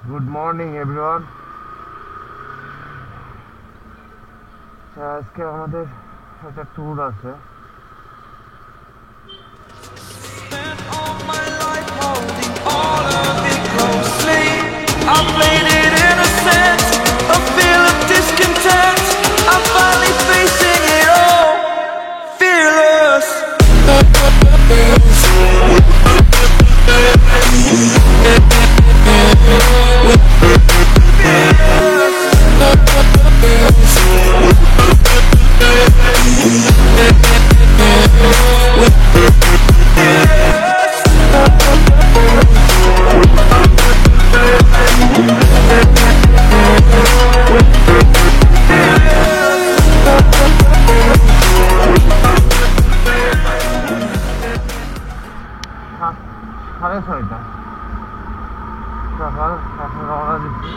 Good morning everyone. আজকে আমাদের একটা ট্যুর আছে। সাড়ে 6টা সকাল, এখন রওনা দিচ্ছি।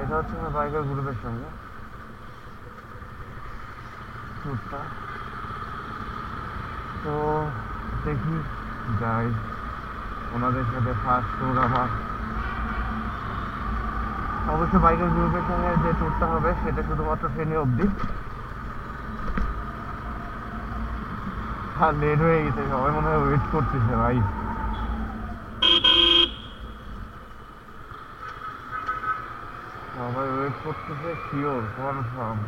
এটা হচ্ছে আমার বাইকের গ্রুপের সঙ্গে ট্যুরটা। তো দেখি যাই, ওনাদের সাথে ফার্স্ট ট্যুর আমার। অবশ্য বাইকের গ্রুপের সঙ্গে যে ট্যুরটা হবে সেটা শুধুমাত্র ফেনী অবধি। আর লেট হয়ে গেছে, সবাই মনে হয় ওয়েট করতেছে ভাই। সবাই ওয়েট করতেছে, শিওর কনফার্ম।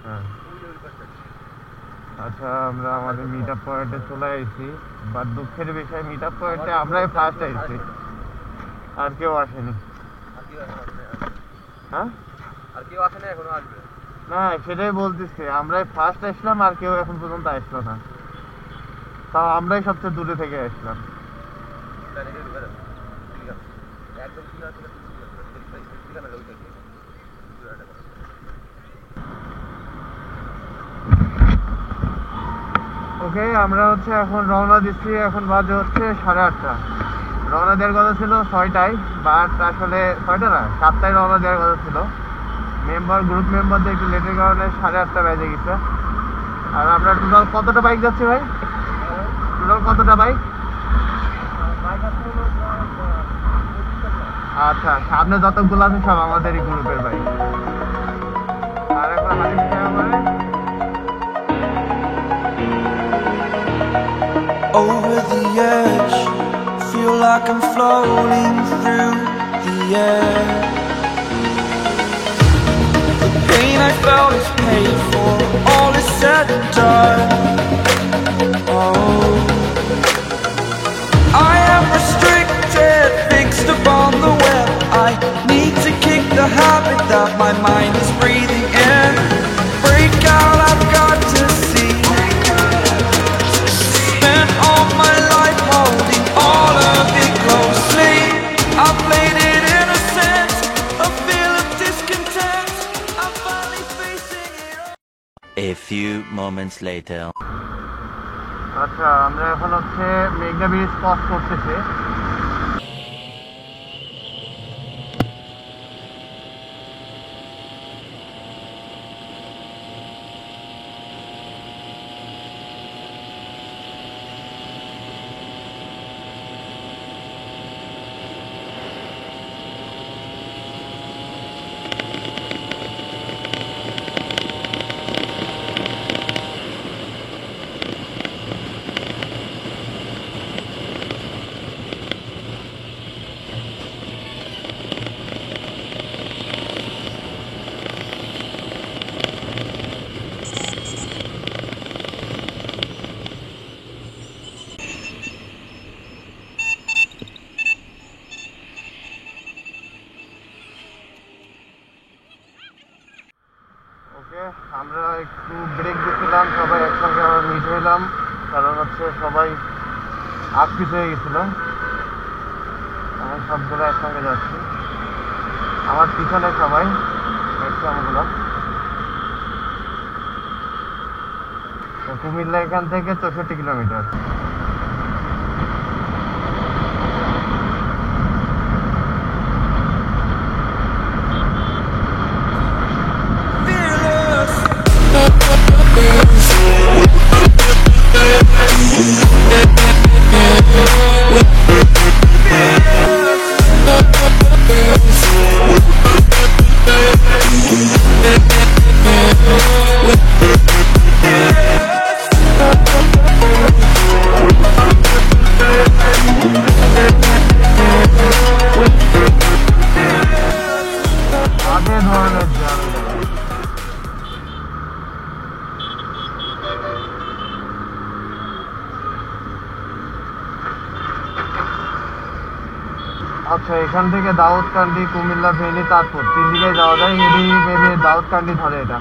হ্যাঁ, আচ্ছা, আমরা আমাদের মিট আপ পয়েন্টে চলে আসছি। বাট দুঃখের বিষয়, মিট আপ পয়েন্টে আমরাই ফার্স্ট আসছি, আর কেউ আসেনি। হ্যাঁ, আর কেউ আসেনি, এখনো আসবে না, সেটাই বলতেছি। আমরাই ফার্স্ট আসলাম, আর কেউ এখন পর্যন্ত আসলো না। তাও আমরাই সবচেয়ে দূরে থেকে আসলাম। ওকে, আমরা হচ্ছে এখন রওনা দিচ্ছি। এখন বাজে হচ্ছে 8:30। রওনা দেওয়ার কথা ছিল 6টায়, বাট আসলে 6টা না, 7টায় রওনা দেওয়ার কথা ছিল। গ্রুপ মেম্বারদের একটু লেটের কারণে 8:30 বেজে গেছে। আর আমরা টোটাল কতটা বাইক যাচ্ছি ভাই? টোটাল কতটা বাইক? আচ্ছা, সামনে যতগুলো আছে সব আমাদেরই গ্রুপের বাইক। আর এখন over the edge, feel like I'm floating through the air. The pain I felt is paid for, all is said and done. Oh, I am restricted, fixed upon the web. I need to kick the habit that my mind is breathing in. Break out, I've got to see. Spent all my life holding all of it closely. I played it innocent, a feel of discontent. I'm finally facing it all. A few moments later. আচ্ছা, আমরা এখন হচ্ছে মেঘনা bridge cross করতেছি। ওকে, আমরা একটু break দিয়েছিলাম, সবাই একসঙ্গে আবার মিট হইলাম। কারণ হচ্ছে সবাই আটপিস হয়ে গেছিল। আমি সবগুলো একসঙ্গে যাচ্ছি, আমার পিছনে সবাই ম্যাক্সিমামগুলো। কুমিল্লা এখান থেকে 64 কিলোমিটার। আগে ধরনের জ্যাম এটা। আচ্ছা, এখান থেকে দাউদকান্দি, কুমিল্লা, ফেনী, তাজপুর 3 দিকে যাওয়া যায়। এটি মেবি দাউদকান্দি ধরে এটা।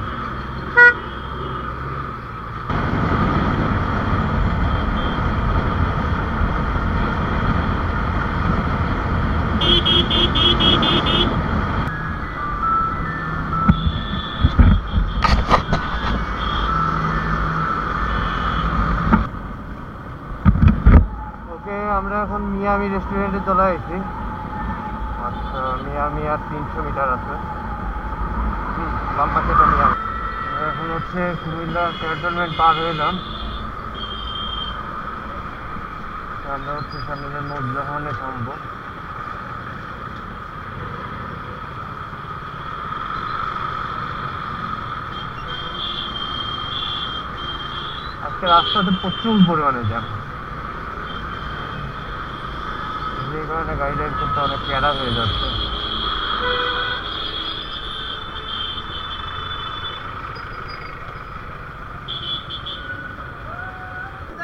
ওকে, আমরা এখন মিয়ামি রেস্টুরেন্টে চলে আসছি। আচ্ছা, মিয়ামি আর 300 মিটার আছে। বাম পাশে তো মিয়ামি। এখন হচ্ছে কুমিল্লা ক্যান্টনমেন্ট পার হইলাম। আমরা হচ্ছে সামনে নূরজাহানে থামবো। আজকে রাস্তাতে প্রচুর পরিমাণে জ্যাম, যে কারণে গাড়ি ড্রাইভ করতে অনেক প্যারা হয়ে যাচ্ছে।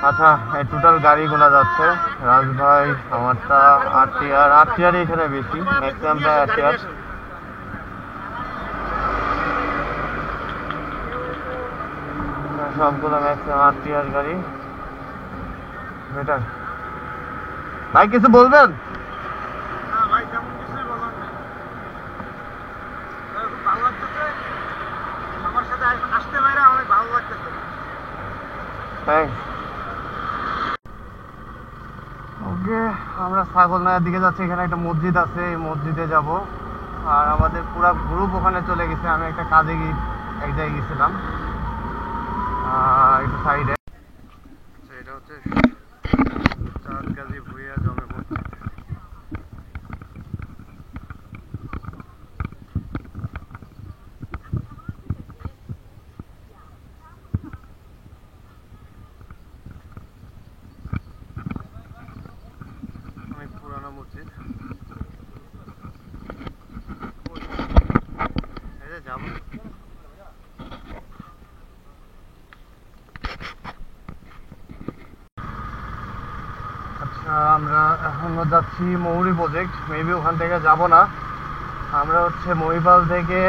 আচ্ছা, এই টোটাল গাড়িগুলো যাচ্ছে রাজভাই, আমারটা, আরটিআর এখানে বেশি, ম্যাক্সিমাম প্রায় আরটিআর। সবগুলো ম্যাক্সিমাম আরটিআর গাড়ি। বেটার ভাই, কিছু বলবেন? ওকে, আমরা ছাগলনাইয়ার দিকে যাচ্ছি। এখানে একটা মসজিদ আছে, এই মসজিদে যাব। আর আমাদের পুরো গ্রুপ ওখানে চলে গেছে। আমি একটা কাজে এক জায়গায় গেছিলাম একটু সাইডে। এটা হচ্ছে চাঁদগাজী ভুইয়া জমে মসজিদ। অনেক পুরানো মসজিদ। এই যে যাবো। আচ্ছা, আমরা এখনো যাচ্ছি মৌরি প্রজেক্ট। মেবি ওখান থেকে যাব না। আমরা হচ্ছে মহিপাল থেকে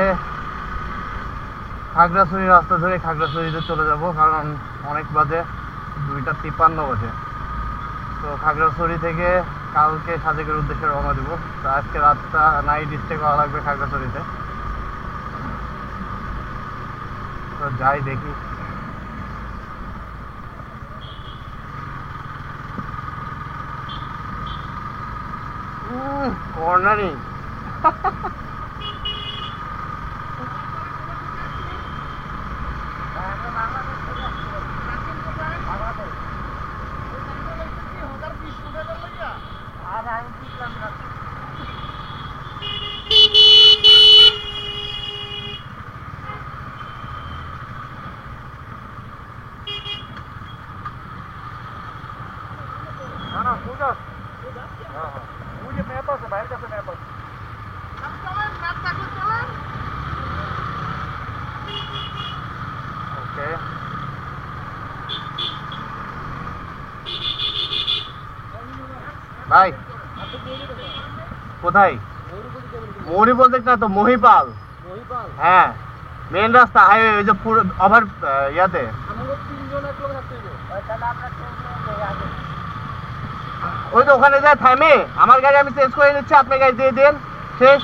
খাগড়াছড়ি রাস্তা ধরে খাগড়াছড়িতে চলে যাব, কারণ অনেক বাজে, 2:53 বাজে। তো খাগড়াছড়ি থেকে কালকে সাজেকের উদ্দেশ্যে রওনা দিব। তো আজকে রাতটা নাইট স্টে করা লাগবে খাগড়াছড়িতে। তো যাই দেখি। কর্নারিং ওকে। ভাই কোথায়? মৌরি বলতে না তো, মহিপাল। হ্যাঁ, মেন রাস্তা, হাইওয়ে, ওই যে পুরো ওভার ইয়াতে। ওই তো ওখানে যায় থামে। আমার গাড়ি আমি চেঞ্জ করে নিচ্ছি, আপনার গাড়ি দিয়ে দেন, শেষ।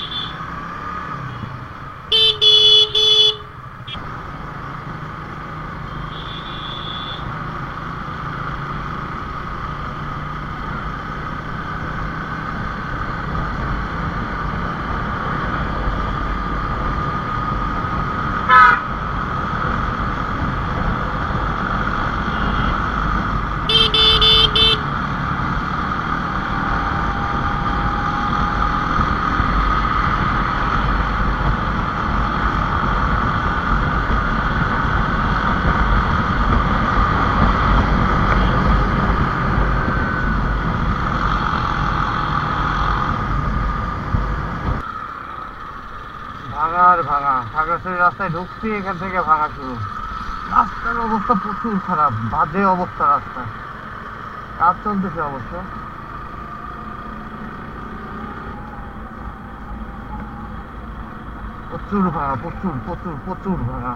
আর ভাঙা, খাগড়াছড়ি রাস্তায় ঢুকছি, এখান থেকে ভাঙা শুরু। রাস্তার অবস্থা প্রচুর খারাপ, বাজে অবস্থা রাস্তা। কাজ চলতেছে অবশ্য। প্রচুর ভাঙা, প্রচুর প্রচুর প্রচুর ভাঙা।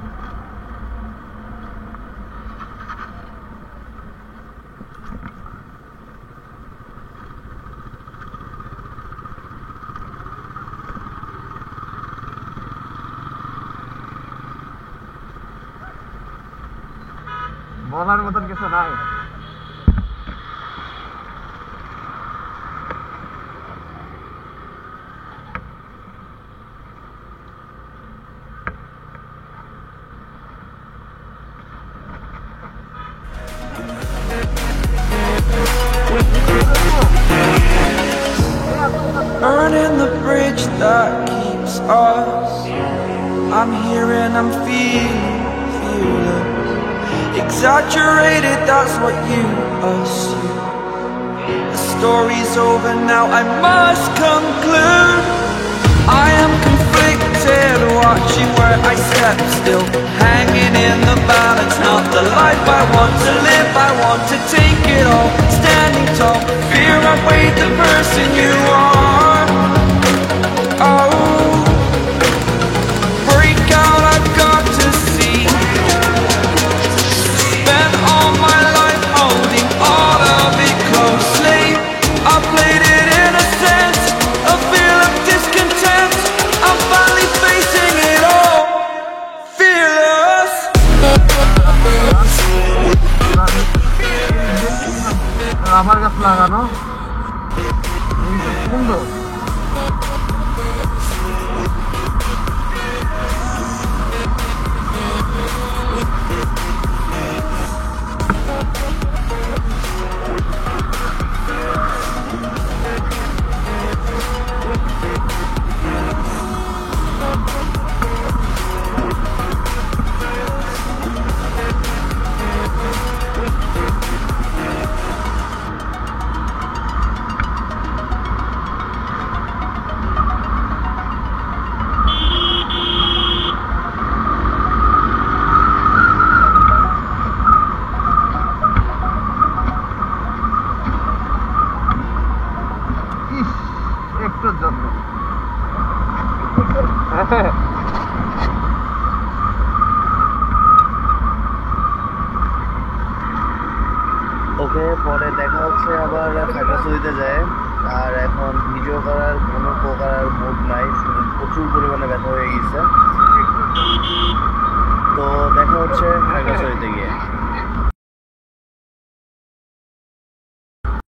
বলার মতন কিছু নাই। Burning the bridge that keeps us. I'm here and I'm feeling exaggerated, that's what you assume. The story's over now, I must conclude. I am conflicted, watching where I step still, hanging in the balance. Not the life I want to live, I want to take it all. Standing tall, fear I weighed the person you are. Oh, break out, I've got to see. Spent all my life holding all of it closely. I played it innocent, a feel of discontent. I'm finally facing it all, fearless. Rubber গাছ লাগানো সুন্দর। একটুর জন্য ওকে, পরে দেখা হচ্ছে আবার খাগড়াছড়িতে যায়। আর এখন ভিডিও করার কোনো প্রকার মুড নাই, প্রচুর পরিমাণে ব্যথা হয়ে গেছে। তো দেখা হচ্ছে খাগড়াছড়িতে গিয়ে।